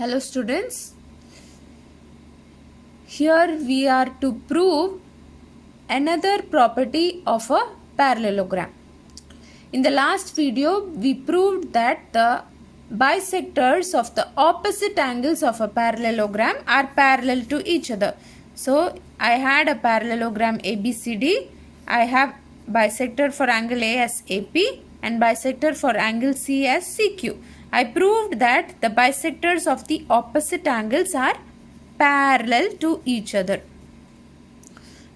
Hello students, here we are to prove another property of a parallelogram. In the last video we proved that the bisectors of the opposite angles of a parallelogram are parallel to each other. So I had a parallelogram ABCD, I have bisector for angle A as AP and bisector for angle C as CQ. I proved that the bisectors of the opposite angles are parallel to each other.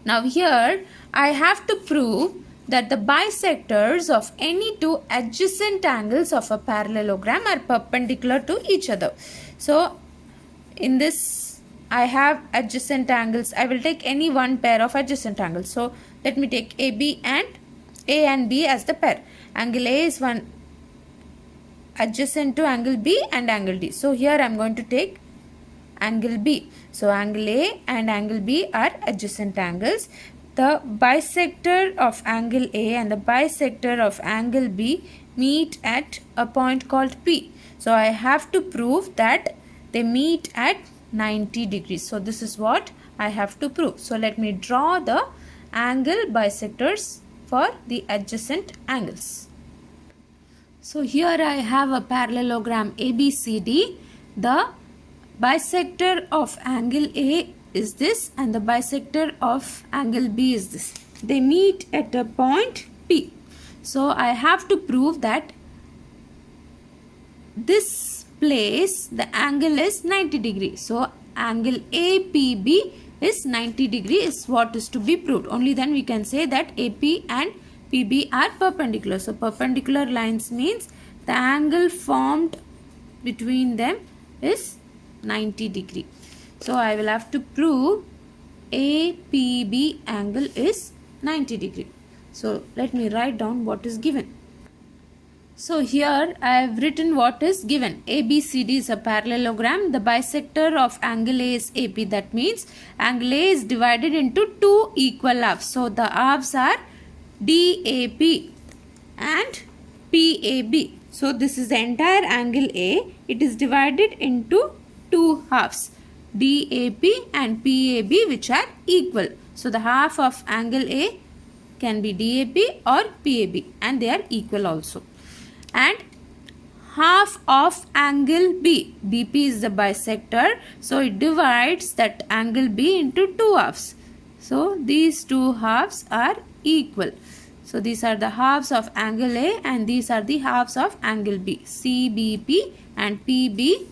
Now here I have to prove that the bisectors of any two adjacent angles of a parallelogram are perpendicular to each other. So in this I have adjacent angles. I will take any one pair of adjacent angles. So let me take AB and A and B as the pair. Angle A is one adjacent to angle B and angle D. So here I am going to take angle B. So angle A and angle B are adjacent angles. The bisector of angle A and the bisector of angle B meet at a point called P. So I have to prove that they meet at 90 degrees. So this is what I have to prove. So let me draw the angle bisectors for the adjacent angles. So here I have a parallelogram ABCD. The bisector of angle A is this and the bisector of angle B is this. They meet at a point P. So I have to prove that this place the angle is 90 degrees. So angle APB is 90 degrees is what is to be proved. Only then we can say that AP and PB are perpendicular. So perpendicular lines means the angle formed between them is 90 degree. So I will have to prove APB angle is 90 degree. So let me write down what is given. So here I have written what is given. ABCD is a parallelogram. The bisector of angle A is AP. That means angle A is divided into two equal halves. So the halves are DAP and PAB. So this is the entire angle A. It is divided into two halves, DAP and PAB, which are equal. So the half of angle A can be DAP or PAB and they are equal also. And half of angle B, BP is the bisector, so it divides that angle B into two halves. So these two halves are equal. So these are the halves of angle A and these are the halves of angle B, CBP and PBA.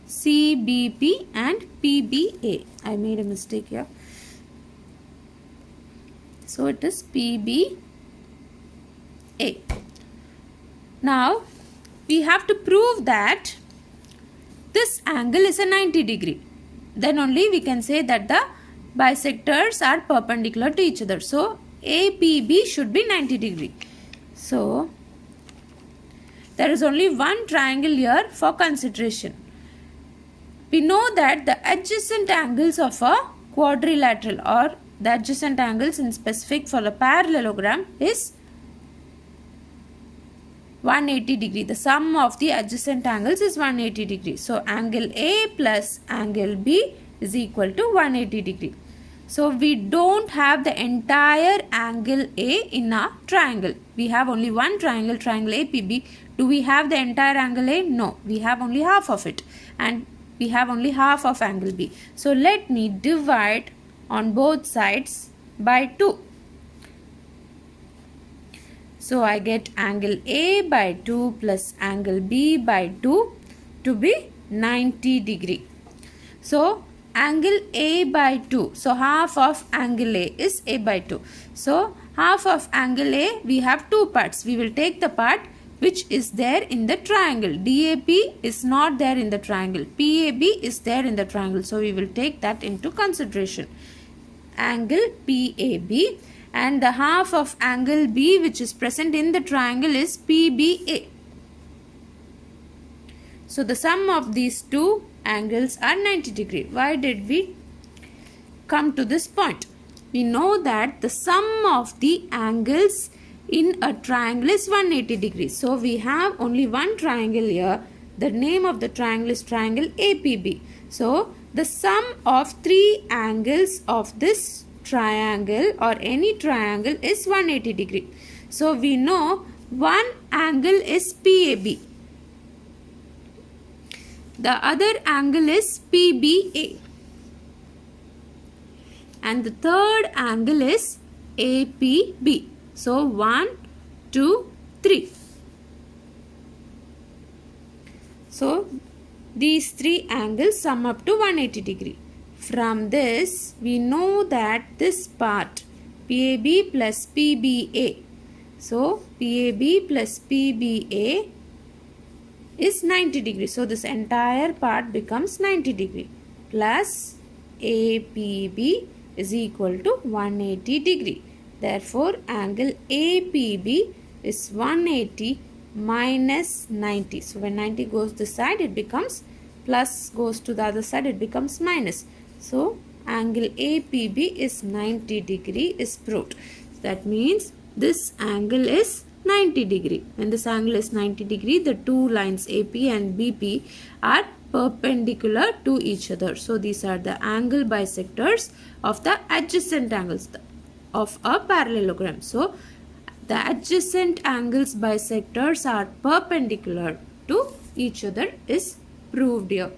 CBP and PBA. I made a mistake here. So it is PBA. Now we have to prove that this angle is a 90 degree. Then only we can say that the bisectors are perpendicular to each other. So APB should be 90 degree. So there is only one triangle here for consideration. We know that the adjacent angles of a quadrilateral or the adjacent angles in specific for a parallelogram is 180 degree. The sum of the adjacent angles is 180 degree. So angle A plus angle B is equal to 180 degree. So we don't have the entire angle A in a triangle. We have only one triangle, triangle APB. Do we have the entire angle A? No. We have only half of it. And we have only half of angle B. So let me divide on both sides by 2. So I get angle A by 2 plus angle B by 2 to be 90 degree. So angle A by 2. So half of angle A is A by 2. So half of angle A, we have two parts. We will take the part which is there in the triangle. DAP is not there in the triangle. PAB is there in the triangle. So we will take that into consideration. Angle PAB and the half of angle B which is present in the triangle is PBA. So the sum of these two angles are 90 degree. Why did we come to this point? We know that the sum of the angles in a triangle is 180 degrees. So we have only one triangle here. The name of the triangle is triangle APB. So the sum of three angles of this triangle or any triangle is 180 degree. So we know one angle is PAB. The other angle is PBA. And the third angle is APB. So 1, 2, 3. So these three angles sum up to 180 degree. From this we know that this part PAB plus PBA. So PAB plus PBA is 90 degree. So this entire part becomes 90 degree plus APB is equal to 180 degree. Therefore angle APB is 180 minus 90. So when 90 goes this side, it becomes plus, goes to the other side, it becomes minus. So angle APB is 90 degree is proved. That means this angle is 90 degree. When this angle is 90 degree, the two lines AP and BP are perpendicular to each other. So these are the angle bisectors of the adjacent angles of a parallelogram. So the adjacent angles bisectors are perpendicular to each other is proved here.